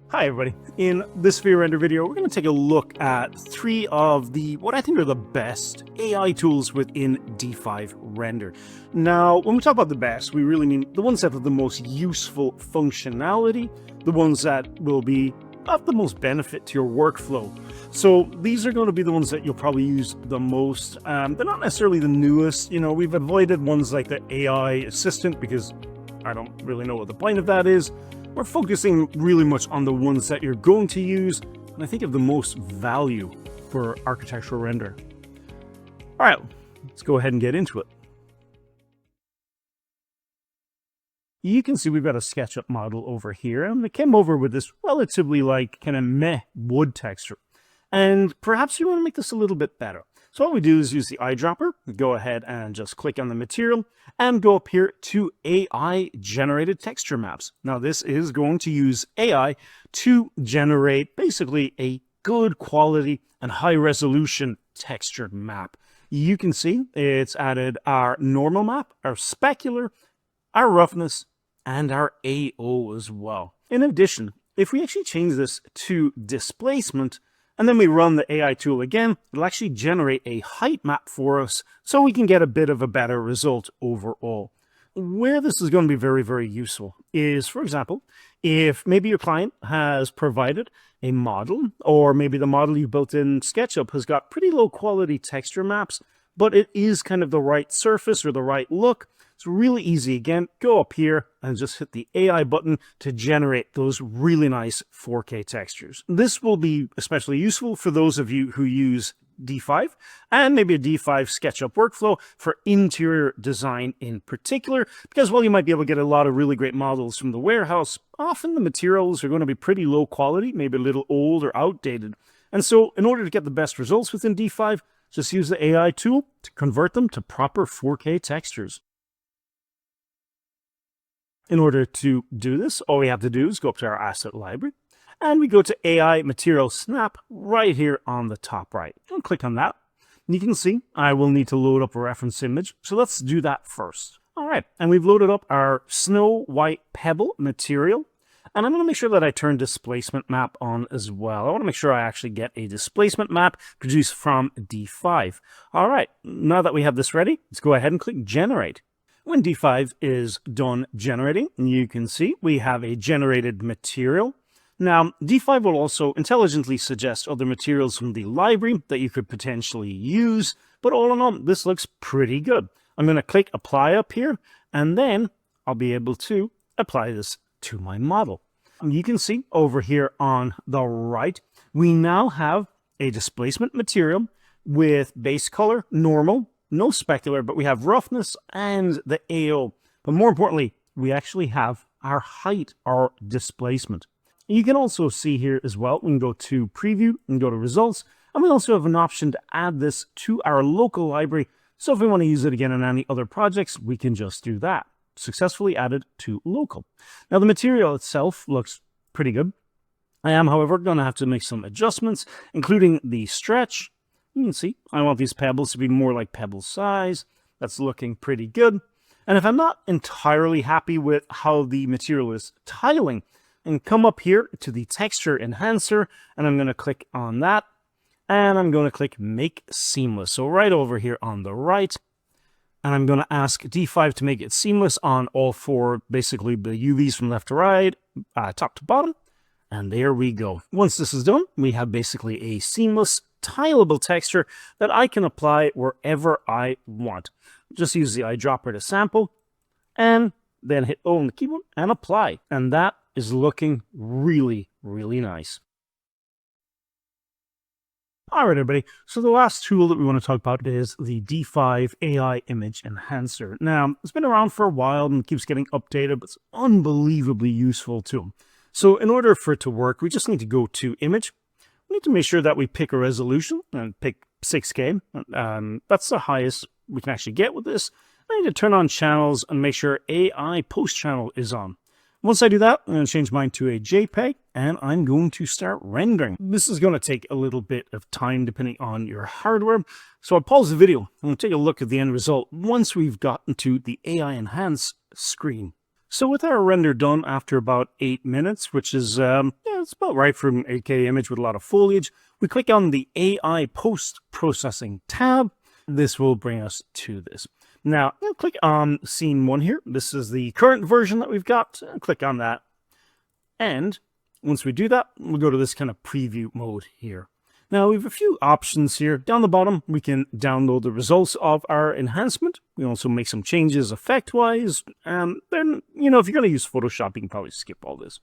Hi everybody. In this ViaRender video, we're going to take a look at three of what I think are the best AI tools within D5 Render. Now, when we talk about the best, we really mean the ones that have the most useful functionality, the ones that will be of the most benefit to your workflow. So these are going to be the ones that you'll probably use the most. They're not necessarily the newest. We've avoided ones like the AI assistant because I don't really know what the point of that is. We're focusing really much on the ones that you're going to use, and I think have the most value for architectural render. All right, let's go ahead and get into it. You can see we've got a SketchUp model over here, and it came over with this relatively kind of meh wood texture. And perhaps you want to make this a little bit better. So what we do is use the eyedropper, go ahead and just click on the material and go up here to AI generated texture maps. Now this is going to use AI to generate basically a good quality and high resolution textured map. You can see it's added our normal map, our specular, our roughness, and our AO as well. In addition, if we actually change this to displacement, and then we run the AI tool again, it'll actually generate a height map for us so we can get a bit of a better result overall. Where this is going to be very, very useful is, for example, if maybe your client has provided a model, or maybe the model you built in SketchUp has got pretty low quality texture maps, but it is kind of the right surface or the right look. It's really easy. Again, go up here and just hit the AI button to generate those really nice 4K textures. This will be especially useful for those of you who use D5 and maybe a D5 SketchUp workflow for interior design in particular, because while you might be able to get a lot of really great models from the warehouse, often the materials are going to be pretty low quality, maybe a little old or outdated. And so in order to get the best results within D5, just use the AI tool to convert them to proper 4K textures. In order to do this, all we have to do is go up to our asset library, and we go to AI Material Snap right here on the top right. And click on that. And you can see I will need to load up a reference image, so let's do that first. All right, and we've loaded up our Snow White Pebble material, and I'm going to make sure that I turn displacement map on as well. I want to make sure I actually get a displacement map produced from D5. All right, now that we have this ready, let's go ahead and click Generate. When D5 is done generating, you can see we have a generated material. Now, D5 will also intelligently suggest other materials from the library that you could potentially use, but all in all, this looks pretty good. I'm going to click Apply up here, and then I'll be able to apply this to my model. You can see over here on the right, we now have a displacement material with base color, normal, no specular, but we have roughness and the AO. But more importantly, we actually have our height, our displacement. You can also see here as well, we can go to Preview and go to Results, and we also have an option to add this to our local library. So if we want to use it again in any other projects, we can just do that. Successfully added to local. Now the material itself looks pretty good. I am, however, going to have to make some adjustments, including the stretch. You can see I want these pebbles to be more like pebble size. That's looking pretty good. And if I'm not entirely happy with how the material is tiling, and come up here to the texture enhancer, and I'm going to click on that, and I'm going to click Make Seamless. So right over here on the right, and I'm going to ask D5 to make it seamless on all four, basically the UVs from left to right, top to bottom. And there we go. Once this is done, we have basically a seamless, tileable texture that I can apply wherever I want. Just use the eyedropper to sample, and then hit O on the keyboard and apply. And that is looking really, really nice. All right, everybody. So the last tool that we want to talk about is the D5 AI Image Enhancer. Now, it's been around for a while and keeps getting updated, but it's unbelievably useful tool. So in order for it to work, we just need to go to Image. We need to make sure that we pick a resolution and pick 6K. That's the highest we can actually get with this. I need to turn on channels and make sure AI post channel is on. Once I do that, I'm going to change mine to a JPEG, and I'm going to start rendering. This is going to take a little bit of time depending on your hardware. So I'll pause the video and we'll take a look at the end result once we've gotten to the AI Enhance screen. So with our render done after about 8 minutes, which is it's about right for an 8K image with a lot of foliage, we click on the AI Post-Processing tab. This will bring us to this. Now, I'll click on Scene 1 here. This is the current version that we've got. I'll click on that. And once we do that, we'll go to this kind of preview mode here. Now, we have a few options here. Down the bottom, we can download the results of our enhancement. We also make some changes effect-wise. And then, if you're going to use Photoshop, you can probably skip all this.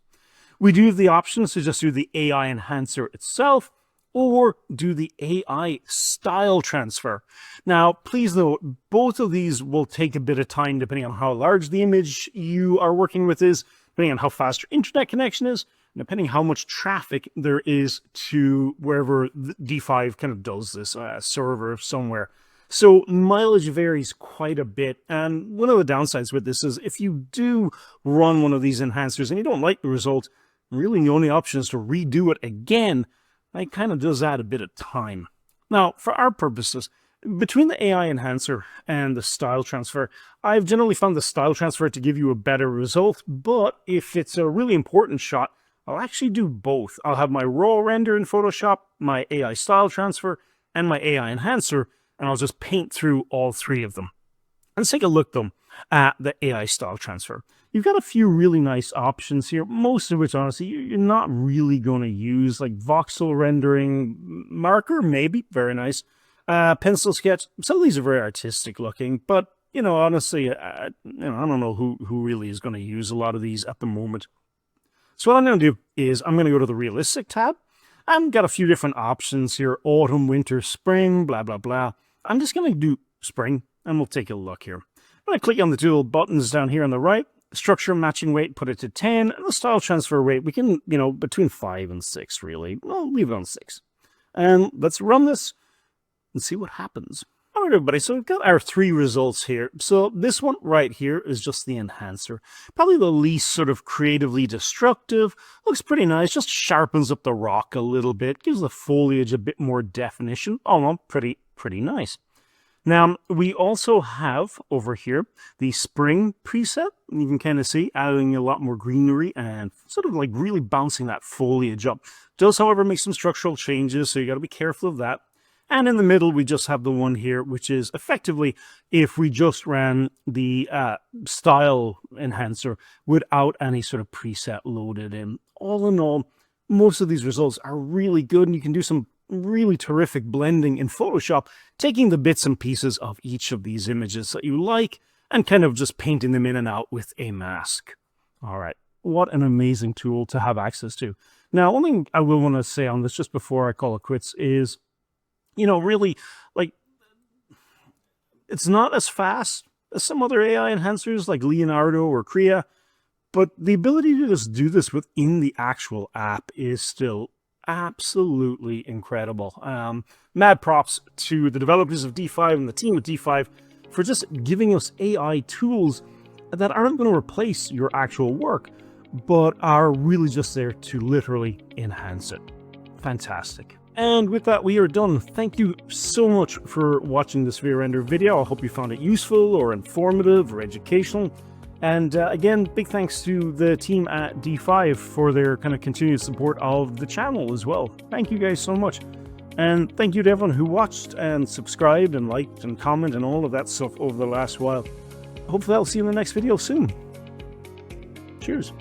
We do have the options to just do the AI enhancer itself or do the AI style transfer. Now, please note, both of these will take a bit of time depending on how large the image you are working with is, depending on how fast your internet connection is, depending how much traffic there is to wherever D5 kind of does this server somewhere. So mileage varies quite a bit. And one of the downsides with this is if you do run one of these enhancers and you don't like the result, really the only option is to redo it again. That kind of does add a bit of time. Now, for our purposes, between the AI enhancer and the style transfer, I've generally found the style transfer to give you a better result. But if it's a really important shot, I'll actually do both. I'll have my raw render in Photoshop, my AI style transfer, and my AI enhancer, and I'll just paint through all three of them. Let's take a look, though, at the AI style transfer. You've got a few really nice options here, most of which, honestly, you're not really going to use, like voxel rendering, marker, maybe, very nice, pencil sketch. Some of these are very artistic looking, but, honestly, I don't know who really is going to use a lot of these at the moment. So what I'm going to do is I'm going to go to the Realistic tab. I've got a few different options here, autumn, winter, spring, blah, blah, blah. I'm just going to do spring, and we'll take a look here. I'm going to click on the two little buttons down here on the right. Structure matching weight, put it to 10. And the style transfer weight, we can, between 5 and 6, really. I'll leave it on 6. And let's run this and see what happens. All right, everybody, so we've got our 3 results here. So this one right here is just the enhancer. Probably the least sort of creatively destructive. Looks pretty nice, just sharpens up the rock a little bit, gives the foliage a bit more definition. Oh, no, pretty nice. Now, we also have over here the spring preset. You can kind of see adding a lot more greenery and sort of like really bouncing that foliage up. Does, however, make some structural changes, so you got to be careful of that. And in the middle, we just have the one here, which is effectively if we just ran the style enhancer without any sort of preset loaded in. All in all, most of these results are really good, and you can do some really terrific blending in Photoshop, taking the bits and pieces of each of these images that you like and kind of just painting them in and out with a mask. All right, what an amazing tool to have access to. Now, one thing I will want to say on this just before I call it quits is, really, like, it's not as fast as some other AI enhancers like Leonardo or Crea, but the ability to just do this within the actual app is still absolutely incredible. Mad props to the developers of D5 and the team at D5 for just giving us AI tools that aren't going to replace your actual work, but are really just there to literally enhance it. Fantastic. And with that, we are done. Thank you so much for watching this ViaRender video. I hope you found it useful or informative or educational. And again, big thanks to the team at D5 for their kind of continued support of the channel as well. Thank you guys so much. And thank you to everyone who watched and subscribed and liked and commented and all of that stuff over the last while. Hopefully I'll see you in the next video soon. Cheers.